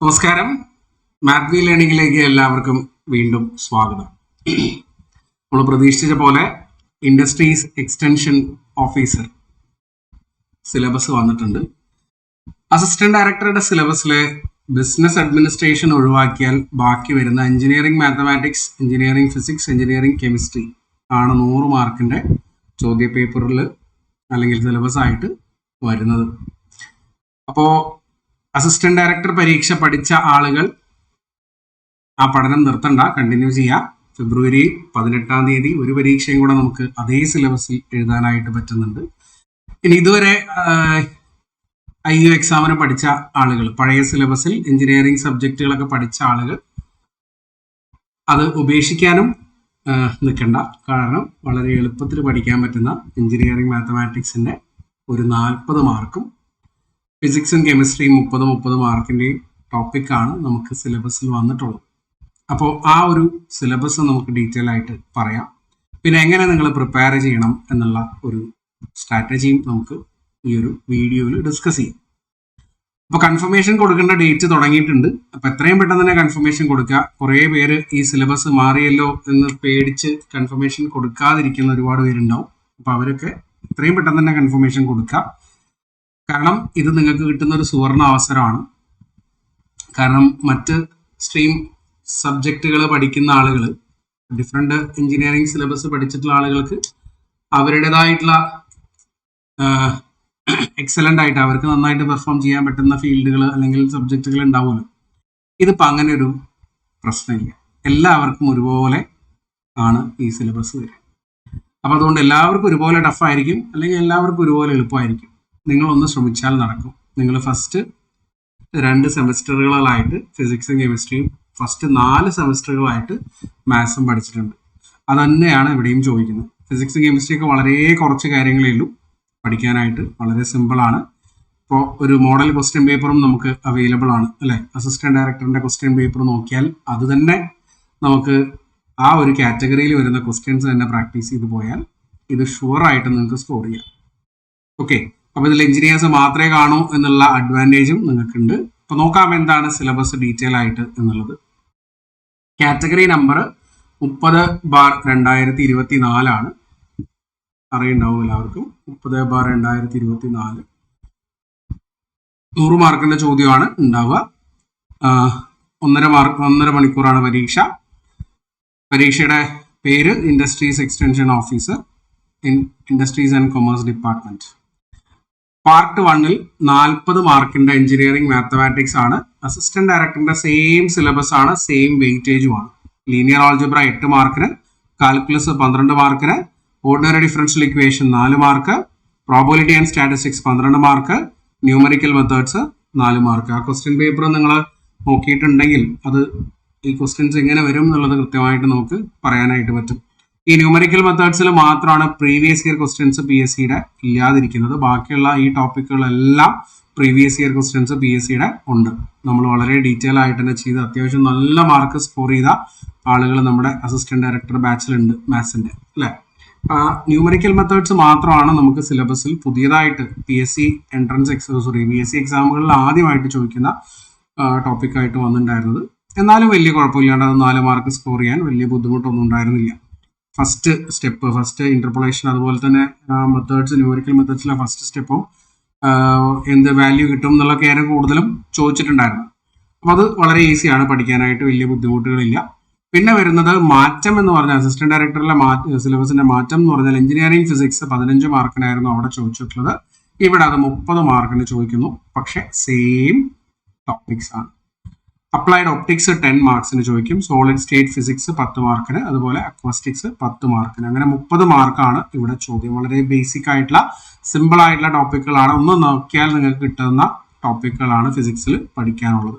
നമസ്കാരം. Math V ലേണിംഗിലേക്ക് എല്ലാവർക്കും വീണ്ടും സ്വാഗതം. നമ്മൾ പ്രതീക്ഷിച്ച പോലെ ഇൻഡസ്ട്രീസ് എക്സ്റ്റൻഷൻ ഓഫീസർ സിലബസ് വന്നിട്ടുണ്ട്. അസിസ്റ്റന്റ് ഡയറക്ടറുടെ സിലബസിലെ ബിസിനസ് അഡ്മിനിസ്ട്രേഷൻ ഒഴിവാക്കിയാൽ ബാക്കി വരുന്ന engineering mathematics, engineering physics, engineering chemistry ആണ് 100 മാർക്കിന്റെ ചോദ്യ പേപ്പറിൽ അല്ലെങ്കിൽ സിലബസ് ആയിട്ട് വരുന്നത്. അപ്പോൾ അസിസ്റ്റന്റ് ഡയറക്ടർ പരീക്ഷ പഠിച്ച ആളുകൾ ആ പഠനം നിർത്തണ്ട, കണ്ടിന്യൂ ചെയ്യാം. ഫെബ്രുവരി 18-ാം തീയതി ഒരു പരീക്ഷയും കൂടെ നമുക്ക് അതേ സിലബസിൽ എഴുതാനായിട്ട് പറ്റുന്നുണ്ട്. ഇനി ഇതുവരെ IU എക്സാമിന് പഠിച്ച ആളുകൾ, പഴയ സിലബസിൽ എഞ്ചിനീയറിംഗ് സബ്ജക്റ്റുകളൊക്കെ പഠിച്ച ആളുകൾ അത് ഉപേക്ഷിക്കാനും നിൽക്കണ്ട. കാരണം വളരെ എളുപ്പത്തിൽ പഠിക്കാൻ പറ്റുന്ന എഞ്ചിനീയറിംഗ് മാത്തമാറ്റിക്സിന്റെ ഒരു 40 മാർക്കും ഫിസിക്സും കെമിസ്ട്രിയും 30 മാർക്കിൻ്റെയും ടോപ്പിക്കാണ് നമുക്ക് സിലബസിൽ വന്നിട്ടുള്ളത്. അപ്പോൾ ആ ഒരു സിലബസ് നമുക്ക് ഡീറ്റെയിൽ ആയിട്ട് പറയാം. പിന്നെ എങ്ങനെ നിങ്ങൾ പ്രിപ്പയർ ചെയ്യണം എന്നുള്ള ഒരു സ്ട്രാറ്റജിയും നമുക്ക് ഈ ഒരു വീഡിയോയിൽ ഡിസ്കസ് ചെയ്യാം. അപ്പോൾ കൺഫർമേഷൻ കൊടുക്കേണ്ട ഡേറ്റ് തുടങ്ങിയിട്ടുണ്ട്. അപ്പോൾ എത്രയും പെട്ടെന്ന് തന്നെ കൺഫർമേഷൻ കൊടുക്കുക. കുറേ പേര് ഈ സിലബസ് മാറിയല്ലോ എന്ന് പേടിച്ച് കൺഫർമേഷൻ കൊടുക്കാതിരിക്കുന്ന ഒരുപാട് പേരുണ്ടാവും. അപ്പോൾ അവരൊക്കെ എത്രയും പെട്ടെന്ന് തന്നെ കൺഫർമേഷൻ കൊടുക്കുക. കാരണം ഇത് നിങ്ങൾക്ക് കിട്ടുന്ന ഒരു സുവർണ അവസരമാണ്. കാരണം മറ്റ് സ്ട്രീം സബ്ജക്റ്റുകൾ പഠിക്കുന്ന ആളുകൾ, ഡിഫറെൻ്റ് എഞ്ചിനീയറിംഗ് സിലബസ് പഠിച്ചിട്ടുള്ള ആളുകൾക്ക് അവരുടേതായിട്ടുള്ള എക്സലൻ്റ് ആയിട്ട് അവർക്ക് നന്നായിട്ട് പെർഫോം ചെയ്യാൻ പറ്റുന്ന ഫീൽഡുകൾ അല്ലെങ്കിൽ സബ്ജക്റ്റുകൾ ഉണ്ടാവുമല്ലോ. ഇതിപ്പോൾ അങ്ങനെ ഒരു പ്രശ്നമില്ല. എല്ലാവർക്കും ഒരുപോലെ ആണ് ഈ സിലബസ് വരിക. അപ്പോൾ അതുകൊണ്ട് എല്ലാവർക്കും ഒരുപോലെ ടഫായിരിക്കും, അല്ലെങ്കിൽ എല്ലാവർക്കും ഒരുപോലെ എളുപ്പമായിരിക്കും. നിങ്ങളൊന്ന് ശ്രമിച്ചാൽ നടക്കും. നിങ്ങൾ ഫസ്റ്റ് 2 സെമസ്റ്ററുകളായിട്ട് ഫിസിക്സും കെമിസ്ട്രിയും, ഫസ്റ്റ് 4 സെമസ്റ്ററുകളായിട്ട് മാത്സും പഠിച്ചിട്ടുണ്ട്. അത് തന്നെയാണ് ഇവിടെയും ചോദിക്കുന്നത്. ഫിസിക്സും കെമിസ്ട്രിയൊക്കെ വളരെ കുറച്ച് കാര്യങ്ങളേ ഉള്ളൂ പഠിക്കാനായിട്ട്, വളരെ സിമ്പിളാണ്. ഇപ്പോൾ ഒരു മോഡൽ ക്വസ്റ്റ്യൻ പേപ്പറും നമുക്ക് അവൈലബിൾ ആണ് അല്ലേ. അസിസ്റ്റന്റ് ഡയറക്ടറിന്റെ ക്വസ്റ്റ്യൻ പേപ്പർ നോക്കിയാൽ അത് തന്നെ നമുക്ക് ആ ഒരു കാറ്റഗറിയിൽ വരുന്ന ക്വസ്റ്റ്യൻസ് തന്നെ പ്രാക്ടീസ് ചെയ്ത് പോയാൽ ഇത് ഷുവറായിട്ട് നിങ്ങൾക്ക് സ്കോർ ചെയ്യാം. ഓക്കെ, അപ്പോൾ ഇതിൽ എഞ്ചിനീയേഴ്സ് മാത്രമേ കാണൂ എന്നുള്ള അഡ്വാൻറ്റേജും നിങ്ങൾക്കുണ്ട്. അപ്പോൾ നോക്കാം എന്താണ് സിലബസ് ഡീറ്റെയിൽ ആയിട്ട് എന്നുള്ളത്. കാറ്റഗറി നമ്പർ 30/2024 ആണ്. അറിയുണ്ടാവും എല്ലാവർക്കും. 30/2024 100 മാർക്കിന്റെ ചോദ്യമാണ് ഉണ്ടാവുക. 1.5 മണിക്കൂറാണ് പരീക്ഷ. പരീക്ഷയുടെ പേര് industries extension officer in industries and commerce department. Part 1-ൽ 40 മാർക്കിന്റെ എഞ്ചിനീയറിംഗ് മാത്തമാറ്റിക്സ് ആണ്. അസിസ്റ്റന്റ് ഡയറക്ടറിന്റെ സെയിം സിലബസ് ആണ്, സെയിം വെയിറ്റേജുമാണ്. ലീനിയർ ആൾജിബ്ര 8 മാർക്കിന്, കാൽക്കുലസ് 12 മാർക്കിന്, ordinary differential equation 4 mark, probability and statistics 12 mark, numerical methods 4 mark. ആ ക്വസ്റ്റ്യൻ പേപ്പർ നിങ്ങൾ നോക്കിയിട്ടുണ്ടെങ്കിൽ അത് ഈ ക്വസ്റ്റ്യൻസ് എങ്ങനെ വരും എന്നുള്ളത് കൃത്യമായിട്ട് നമുക്ക് പറയാനായിട്ട് പറ്റും. ഈ ന്യൂമറിക്കൽ മെത്തേഡ്സിൽ മാത്രമാണ് പ്രീവിയസ് ഇയർ ക്വസ്റ്റ്യൻസ് PSCയുടെ ഇല്ലാതിരിക്കുന്നത്. ബാക്കിയുള്ള ഈ ടോപ്പിക്കുകളെല്ലാം പ്രീവിയസ് ഇയർ ക്വസ്റ്റ്യൻസ് PSCയുടെ ഉണ്ട്. നമ്മൾ വളരെ ഡീറ്റെയിൽ ആയിട്ട് തന്നെ ചെയ്ത് അത്യാവശ്യം നല്ല മാർക്ക് സ്കോർ ചെയ്ത ആളുകൾ നമ്മുടെ അസിസ്റ്റന്റ് ഡയറക്ടർ ബാച്ചിലുണ്ട് മാത്സിന്റെ അല്ലേ. ന്യൂമറിക്കൽ മെത്തേഡ്സ് മാത്രമാണ് നമുക്ക് സിലബസിൽ പുതിയതായിട്ട് PSC എക്സാമുകളിൽ ആദ്യമായിട്ട് ചോദിക്കുന്ന ടോപ്പിക്കായിട്ട് വന്നിട്ടുണ്ടായിരുന്നത്. എന്നാലും വലിയ കുഴപ്പമില്ലാണ്ട് അത് 4 മാർക്ക് സ്കോർ ചെയ്യാൻ വലിയ ബുദ്ധിമുട്ടൊന്നും ഉണ്ടായിരുന്നില്ല. ഫസ്റ്റ് സ്റ്റെപ്പ്, ഫസ്റ്റ് ഇന്റർപോളേഷൻ, അതുപോലെ തന്നെ മെത്തേഡ്സ്, ന്യൂമറിക്കൽ മെത്തേഡ്സിലെ ഫസ്റ്റ് സ്റ്റെപ്പും എന്ത് വാല്യൂ കിട്ടും എന്നുള്ള കാര്യം കൂടുതലും ചോദിച്ചിട്ടുണ്ടായിരുന്നു. അപ്പം അത് വളരെ ഈസിയാണ് പഠിക്കാനായിട്ട്, വലിയ ബുദ്ധിമുട്ടുകളില്ല. പിന്നെ വരുന്നത് മാറ്റം എന്ന് പറഞ്ഞാൽ അസിസ്റ്റന്റ് ഡയറക്ടറിലെ സിലബസിന്റെ മാറ്റം എന്ന് പറഞ്ഞാൽ എഞ്ചിനീയറിംഗ് ഫിസിക്സ് 15 മാർക്കിനായിരുന്നു അവിടെ ചോദിച്ചിട്ടുള്ളത്. ഇവിടെ അത് 30 മാർക്കിന് ചോദിക്കുന്നു. പക്ഷെ സെയിം ടോപ്പിക്സ് ആണ്. അപ്ലൈഡ് ഒപ്റ്റിക്സ് 10 മാർക്സിന് ചോദിക്കും. സോളിഡ് സ്റ്റേറ്റ് ഫിസിക്സ് 10 മാർക്കിന്, അതുപോലെ അക്വാസ്റ്റിക്സ് 10 മാർക്കിന്. അങ്ങനെ 30 മാർക്കാണ് ഇവിടെ ചോദ്യം. വളരെ ബേസിക് ആയിട്ടുള്ള സിമ്പിൾ ആയിട്ടുള്ള ടോപ്പിക്കുകളാണ്. ഒന്ന് നോക്കിയാൽ നിങ്ങൾക്ക് കിട്ടുന്ന ടോപ്പിക്കുകളാണ് ഫിസിക്സിൽ പഠിക്കാനുള്ളത്.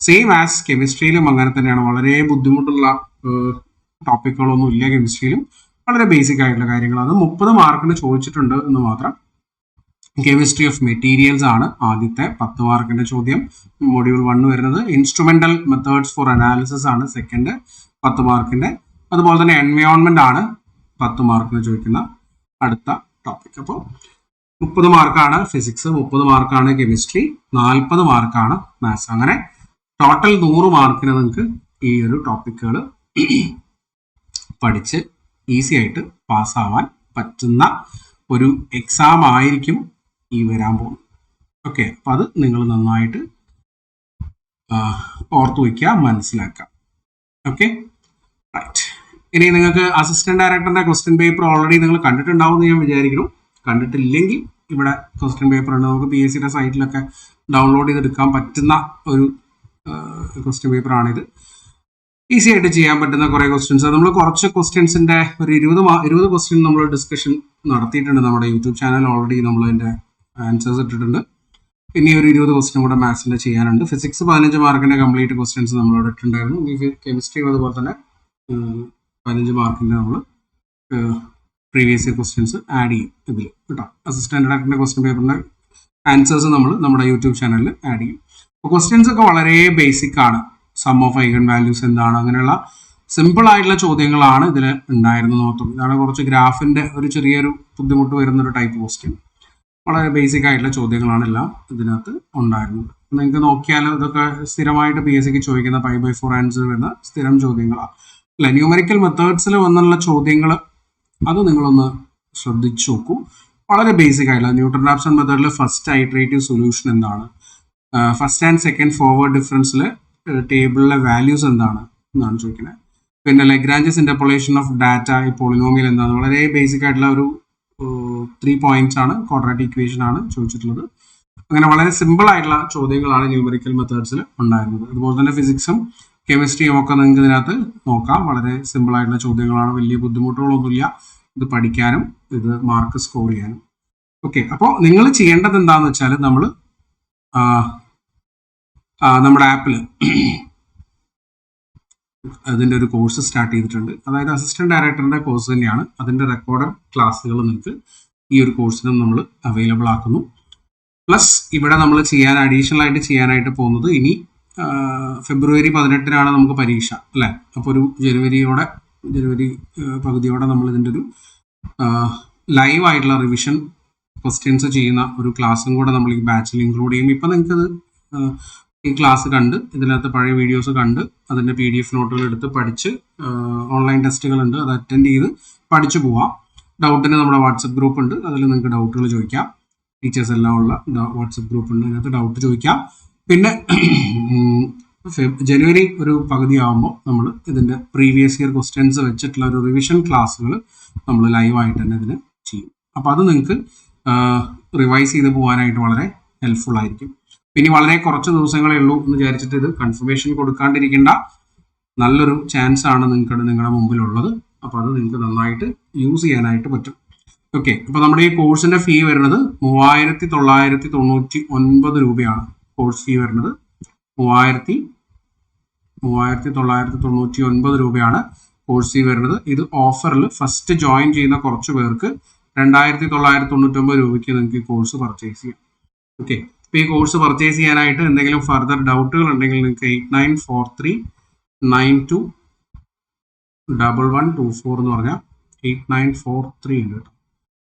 സെയിം ആസ് കെമിസ്ട്രിയിലും അങ്ങനെ തന്നെയാണ്. വളരെ ബുദ്ധിമുട്ടുള്ള ടോപ്പിക്കുകളൊന്നും ഇല്ല കെമിസ്ട്രിയിലും. വളരെ ബേസിക് ആയിട്ടുള്ള കാര്യങ്ങളാണ്. 30 മാർക്കിന് ചോദിച്ചിട്ടുണ്ട് എന്ന് മാത്രം. കെമിസ്ട്രി ഓഫ് മെറ്റീരിയൽസ് ആണ് ആദ്യത്തെ 10 മാർക്കിന്റെ ചോദ്യം. മൊഡ്യൂൾ 1 വരുന്നത് ഇൻസ്ട്രുമെന്റൽ മെത്തേഡ്സ് ഫോർ അനാലിസിസ് ആണ് സെക്കൻഡ് 10 മാർക്കിന്റെ. അതുപോലെ തന്നെ എൻവയോൺമെന്റ് ആണ് 10 മാർക്കിന് ചോദിക്കുന്ന അടുത്ത ടോപ്പിക്. അപ്പോൾ 30 മാർക്കാണ് ഫിസിക്സ്, 30 മാർക്കാണ് കെമിസ്ട്രി, 40 മാർക്കാണ് മാത്സ്. അങ്ങനെ ടോട്ടൽ 100 മാർക്കിന് നിങ്ങൾക്ക് ഈ ഒരു ടോപ്പിക്കുകൾ പഠിച്ച് ഈസി ആയിട്ട് പാസ്സാവാൻ പറ്റുന്ന ഒരു എക്സാം ആയിരിക്കും ഈ വരാൻ പോകുന്നത്. ഓക്കെ, അപ്പം അത് നിങ്ങൾ നന്നായിട്ട് ഓർത്തു വയ്ക്കുക, മനസ്സിലാക്കാം. Okay, right. ഇനി നിങ്ങൾക്ക് അസിസ്റ്റന്റ് ഡയറക്ടറിന്റെ ക്വസ്റ്റ്യൻ പേപ്പർ ഓൾറെഡി നിങ്ങൾ കണ്ടിട്ടുണ്ടാവും എന്ന് ഞാൻ വിചാരിക്കുന്നു. കണ്ടിട്ടില്ലെങ്കിൽ ഇവിടെ ക്വസ്റ്റ്യൻ പേപ്പർ ഉണ്ട്, നമുക്ക് PSCയുടെ സൈറ്റിലൊക്കെ ഡൗൺലോഡ് ചെയ്തെടുക്കാൻ പറ്റുന്ന ഒരു ക്വസ്റ്റ്യൻ പേപ്പറാണിത്. ഈസി ആയിട്ട് ചെയ്യാൻ പറ്റുന്ന കുറേ ക്വസ്റ്റ്യൻസ്. നമ്മൾ കുറച്ച് ക്വസ്റ്റ്യൻസിന്റെ ഒരു 20 ക്വസ്റ്റ്യൻ നമ്മൾ ഡിസ്കഷൻ നടത്തിയിട്ടുണ്ട് നമ്മുടെ യൂട്യൂബ് ചാനൽ. ഓൾറെഡി നമ്മൾ അതിന്റെ ആൻസേഴ്സ് ഇട്ടിട്ടുണ്ട്. പിന്നെ ഒരു 20 ക്വസ്റ്റ്യൻ കൂടെ മാത്സിന്റെ ചെയ്യാനുണ്ട്. ഫിസിക്സ് 15 മാർക്കിന്റെ കംപ്ലീറ്റ് ക്വസ്റ്റ്യൻസ് നമ്മളോട് ഇട്ടുണ്ടായിരുന്നു. ഈ കെമിസ്ട്രി അതുപോലെ തന്നെ 15 മാർക്കിന്റെ നമ്മൾ പ്രീവിയസ് ഇയർ ക്വസ്റ്റ്യൻസ് ആഡ് ചെയ്യും ഇതിൽ കേട്ടോ. അസിസ്റ്റന്റ് ഡയറക്ടറിന്റെ ക്വസ്റ്റ്യൻ പേപ്പറിന്റെ ആൻസേഴ്സ് നമ്മൾ നമ്മുടെ യൂട്യൂബ് ചാനലിൽ ആഡ് ചെയ്യും. അപ്പോൾ ക്വസ്റ്റ്യൻസ് ഒക്കെ വളരെ ബേസിക് ആണ്. സം ഓഫ് ഐഗൺ വാല്യൂസ് എന്താണ്, അങ്ങനെയുള്ള സിമ്പിൾ ആയിട്ടുള്ള ചോദ്യങ്ങളാണ് ഇതിൽ ഉണ്ടായിരുന്നത് മൊത്തം. ഇതാണ് കുറച്ച് ഗ്രാഫിന്റെ ഒരു ചെറിയൊരു ബുദ്ധിമുട്ട് വരുന്ന ഒരു ടൈപ്പ് ക്വസ്റ്റ്യൻ. വളരെ ബേസിക് ആയിട്ടുള്ള ചോദ്യങ്ങളാണ് എല്ലാം ഇതിനകത്ത് ഉണ്ടായിരുന്നത്. നിങ്ങൾക്ക് നോക്കിയാൽ ഇതൊക്കെ സ്ഥിരമായിട്ട് PSCക്ക് ചോദിക്കുന്ന 5/4 ആൻസർ വരുന്ന സ്ഥിരം ചോദ്യങ്ങളാണ്. അല്ല, ന്യൂമറിക്കൽ മെത്തേഡ്സിൽ വന്നുള്ള ചോദ്യങ്ങൾ അത് നിങ്ങളൊന്ന് ശ്രദ്ധിച്ചു നോക്കൂ. വളരെ ബേസിക് ആയിട്ടുള്ള ന്യൂട്ടൺ-റാപ്സൺ മെത്തേഡിൽ ഫസ്റ്റ് ഐറ്ററേറ്റീവ് സൊല്യൂഷൻ എന്താണ്, ഫസ്റ്റ് ആൻഡ് സെക്കൻഡ് ഫോർവേഡ് ഡിഫറൻസിൽ ടേബിളിലെ വാല്യൂസ് എന്താണ് എന്നാണ് ചോദിക്കുന്നത്. പിന്നെ ലഗ്രാഞ്ചസ് ഇന്റർപോളേഷൻ ഓഫ് ഡാറ്റ ഈ പോളിനോമിയൽ എന്താണ്. വളരെ ബേസിക് ആയിട്ടുള്ള ഒരു 3 പോയിന്റ്സ് ആണ്, ക്വാഡ്രാറ്റിക് ഇക്വേഷൻ ആണ് ചോദിച്ചിട്ടുള്ളത്. അങ്ങനെ വളരെ സിമ്പിൾ ആയിട്ടുള്ള ചോദ്യങ്ങളാണ് ന്യൂമറിക്കൽ മെത്തേഡ്സിൽ ഉണ്ടായിരുന്നത്. അതുപോലെ തന്നെ ഫിസിക്സും കെമിസ്ട്രിയും ഒക്കെ നിങ്ങൾക്ക് ഇതിനകത്ത് നോക്കാം. വളരെ സിമ്പിൾ ആയിട്ടുള്ള ചോദ്യങ്ങളാണ്, വലിയ ബുദ്ധിമുട്ടുകളൊന്നുമില്ല ഇത് പഠിക്കാനും ഇത് മാർക്ക് സ്കോർ ചെയ്യാനും. ഓക്കെ, അപ്പോൾ നിങ്ങൾ ചെയ്യേണ്ടത് എന്താണെന്ന് വെച്ചാൽ നമ്മൾ നമ്മുടെ ആപ്പിൽ അതിൻ്റെ ഒരു കോഴ്സ് സ്റ്റാർട്ട് ചെയ്തിട്ടുണ്ട്. അതായത് അസിസ്റ്റന്റ് ഡയറക്ടറിന്റെ കോഴ്സ് തന്നെയാണ്. അതിൻ്റെ റെക്കോർഡഡ് ക്ലാസ്സുകൾ നിങ്ങൾക്ക് ഈ ഒരു കോഴ്സിന് നമ്മൾ അവൈലബിൾ ആക്കുന്നു. പ്ലസ് ഇവിടെ നമ്മൾ അഡീഷണൽ ആയിട്ട് ചെയ്യാനായിട്ട് പോകുന്നത് ഇനി ഫെബ്രുവരി 18-നാണ് നമുക്ക് പരീക്ഷ അല്ലേ. അപ്പോൾ ഒരു ജനുവരി പകുതിയോടെ നമ്മൾ ഇതിൻ്റെ ഒരു ലൈവ് ആയിട്ടുള്ള റിവിഷൻ ക്വസ്റ്റ്യൻസ് ചെയ്യുന്ന ഒരു ക്ലാസ്സും കൂടെ നമ്മൾ ഈ ബാച്ചിൽ ഇൻക്ലൂഡ് ചെയ്യും. ഇപ്പം നിങ്ങൾക്കത് ഈ ക്ലാസ് കണ്ട് ഇതിനകത്ത് പഴയ വീഡിയോസ് കണ്ട് അതിൻ്റെ PDF നോട്ടുകൾ എടുത്ത് പഠിച്ച് ഓൺലൈൻ ടെസ്റ്റുകളുണ്ട്, അത് അറ്റൻഡ് ചെയ്ത് പഠിച്ചു പോവാം. ഡൗട്ടിന് നമ്മുടെ വാട്സപ്പ് ഗ്രൂപ്പ് ഉണ്ട്, അതിൽ നിങ്ങൾക്ക് ഡൗട്ടുകൾ ചോദിക്കാം. ടീച്ചേഴ്സ് എല്ലാം ഉള്ള വാട്സപ്പ് ഗ്രൂപ്പ് ഉണ്ട്, അതിനകത്ത് ഡൗട്ട് ചോദിക്കാം. പിന്നെ ജനുവരി ഒരു പകുതി ആകുമ്പോൾ നമ്മൾ ഇതിൻ്റെ പ്രീവിയസ് ഇയർ ക്വസ്റ്റ്യൻസ് വെച്ചിട്ടുള്ള ഒരു റിവിഷൻ ക്ലാസ്സുകൾ നമ്മൾ ലൈവായിട്ട് തന്നെ ഇതിന് ചെയ്യും. അപ്പോൾ അത് നിങ്ങൾക്ക് റിവൈസ് ചെയ്ത് പോകാനായിട്ട് വളരെ ഹെൽപ്ഫുൾ ആയിരിക്കും. പിന്നെ വളരെ കുറച്ച് ദിവസങ്ങളേ ഉള്ളൂ എന്ന് വിചാരിച്ചിട്ട് ഇത് കൺഫർമേഷൻ കൊടുക്കാണ്ടിരിക്കേണ്ട, നല്ലൊരു ചാൻസ് ആണ് നിങ്ങളുടെ മുമ്പിലുള്ളത്. അപ്പോൾ അത് നിങ്ങൾക്ക് നന്നായിട്ട് യൂസ് ചെയ്യാനായിട്ട് പറ്റും. ഓക്കെ, അപ്പോൾ നമ്മുടെ ഈ കോഴ്സിന്റെ ഫീ വരുന്നത് 3999 രൂപയാണ്. കോഴ്സ് ഫീ വരുന്നത് 3999 രൂപയാണ് കോഴ്സ് ഫീ വരുന്നത്. ഇത് ഓഫറിൽ ഫസ്റ്റ് ജോയിൻ ചെയ്യുന്ന കുറച്ച് പേർക്ക് 2999 രൂപയ്ക്ക് നിങ്ങൾക്ക് ഈ കോഴ്സ് പർച്ചേസ് ചെയ്യാം. ഓക്കെ, ഇപ്പോൾ ഈ കോഴ്സ് പർച്ചേസ് ചെയ്യാനായിട്ട് എന്തെങ്കിലും ഫർദർ ഡൗട്ടുകൾ ഉണ്ടെങ്കിൽ നിങ്ങൾക്ക് 8943921124 എന്ന് പറഞ്ഞാൽ 8943 ഉണ്ട് കേട്ടോ.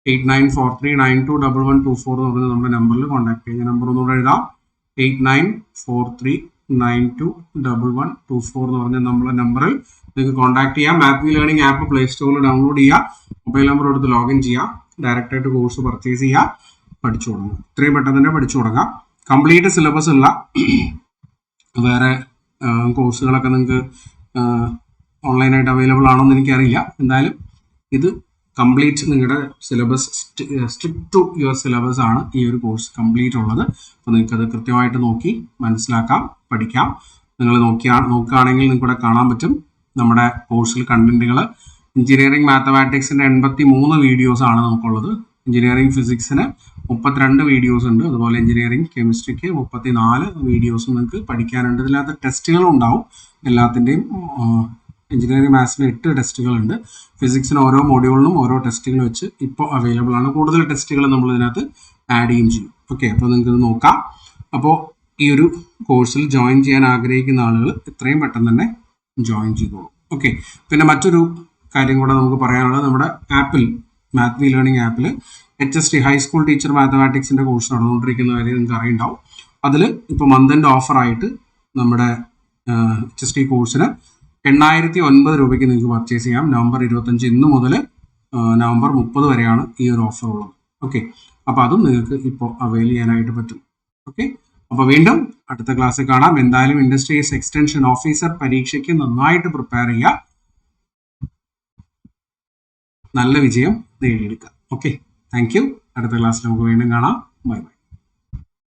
8943921124 എന്ന് പറഞ്ഞാൽ നമ്മുടെ നമ്പറിൽ കോൺടാക്ട് ചെയ്യുക. നമ്പർ ഒന്നുകൂടെ എഴുതാം, 8943921124 എന്ന് പറഞ്ഞ നമ്മുടെ നമ്പറിൽ നിങ്ങൾക്ക് കോൺടാക്ട് ചെയ്യാം. മാത്വി ലേണിംഗ് ആപ്പ് പ്ലേ സ്റ്റോറിൽ ഡൗൺലോഡ് ചെയ്യുക, മൊബൈൽ നമ്പർ എടുത്ത് ലോഗിൻ ചെയ്യുക, ഡയറക്റ്റായിട്ട് കോഴ്സ് പർച്ചേസ് ചെയ്യുക, പഠിച്ചു തുടങ്ങും. ഇത്രയും പെട്ടെന്ന് തന്നെ പഠിച്ചു തുടങ്ങാം. കംപ്ലീറ്റ് സിലബസ് ഉള്ള വേറെ കോഴ്സുകളൊക്കെ നിങ്ങൾക്ക് ഓൺലൈനായിട്ട് അവൈലബിൾ ആണോ എന്ന് എനിക്കറിയില്ല. എന്തായാലും ഇത് കംപ്ലീറ്റ് നിങ്ങളുടെ syllabus strict to your syllabus ആണ് ഈ ഒരു കോഴ്സ് കംപ്ലീറ്റ് ഉള്ളത്. അപ്പോൾ നിങ്ങൾക്കത് കൃത്യമായിട്ട് നോക്കി മനസ്സിലാക്കാം, പഠിക്കാം. നിങ്ങൾ നോക്കുകയാണെങ്കിൽ നിങ്ങൾക്ക് ഇവിടെ കാണാൻ പറ്റും നമ്മുടെ കോഴ്സിൽ കണ്ടന്റുകൾ. എഞ്ചിനീയറിംഗ് മാത്തമാറ്റിക്സിൻ്റെ 83 വീഡിയോസ് ആണ് നമുക്കുള്ളത്. എഞ്ചിനീയറിംഗ് ഫിസിക്സിന് 32 വീഡിയോസ് ഉണ്ട്. അതുപോലെ എഞ്ചിനീയറിംഗ് കെമിസ്ട്രിക്ക് 34 വീഡിയോസും നിങ്ങൾക്ക് പഠിക്കാനുണ്ട്. ഇതിനകത്ത് ടെസ്റ്റുകളും ഉണ്ടാവും എല്ലാത്തിൻ്റെയും. എഞ്ചിനീയറിംഗ് മാത്സിന് 8 ടെസ്റ്റുകളുണ്ട്. ഫിസിക്സിന് ഓരോ മൊഡ്യൂളിനും ഓരോ ടെസ്റ്റുകൾ വെച്ച് ഇപ്പോൾ അവൈലബിൾ ആണ്. കൂടുതൽ ടെസ്റ്റുകൾ നമ്മൾ ഇതിനകത്ത് ആഡ് ചെയ്യുകയും ചെയ്യും. ഓക്കെ, അപ്പോൾ നിങ്ങൾക്ക് ഇത് നോക്കാം. അപ്പോൾ ഈ ഒരു കോഴ്സിൽ ജോയിൻ ചെയ്യാൻ ആഗ്രഹിക്കുന്ന ആളുകൾ എത്രയും പെട്ടെന്ന് തന്നെ ജോയിൻ ചെയ്തോളൂ. ഓക്കെ, പിന്നെ മറ്റൊരു കാര്യം കൂടെ നമുക്ക് പറയാനുള്ളത്, നമ്മുടെ ആപ്പിൽ മാത്വി ലേണിംഗ് ആപ്പിൽ HST ഹൈസ്കൂൾ ടീച്ചർ മാത്തമാറ്റിക്സിൻ്റെ കോഴ്സ് നടന്നുകൊണ്ടിരിക്കുന്ന കാര്യം നിങ്ങൾക്ക് അറിയുണ്ടാവും. അതിൽ ഇപ്പോൾ മന്ത് എൻഡ് ഓഫറായിട്ട് നമ്മുടെ HST കോഴ്സിന് 8,009 രൂപയ്ക്ക് നിങ്ങൾക്ക് പർച്ചേസ് ചെയ്യാം. നവംബർ 25 ഇന്ന് മുതൽ നവംബർ 30 വരെയാണ് ഈ ഒരു ഓഫർ ഉള്ളത്. ഓക്കെ, അപ്പോൾ അതും നിങ്ങൾക്ക് ഇപ്പോൾ അവൈൽ ചെയ്യാനായിട്ട് പറ്റും. ഓക്കെ, അപ്പോൾ വീണ്ടും അടുത്ത ക്ലാസ്സിൽ കാണാം. എന്തായാലും ഇൻഡസ്ട്രീസ് എക്സ്റ്റൻഷൻ ഓഫീസർ പരീക്ഷയ്ക്ക് നന്നായിട്ട് പ്രിപ്പയർ ചെയ്യുക, നല്ല വിജയം നേടിയെടുക്കുക. Okay, thank you. അടുത്ത ക്ലാസ്സിൽ നമുക്ക് വീണ്ടും കാണാം. Bye bye.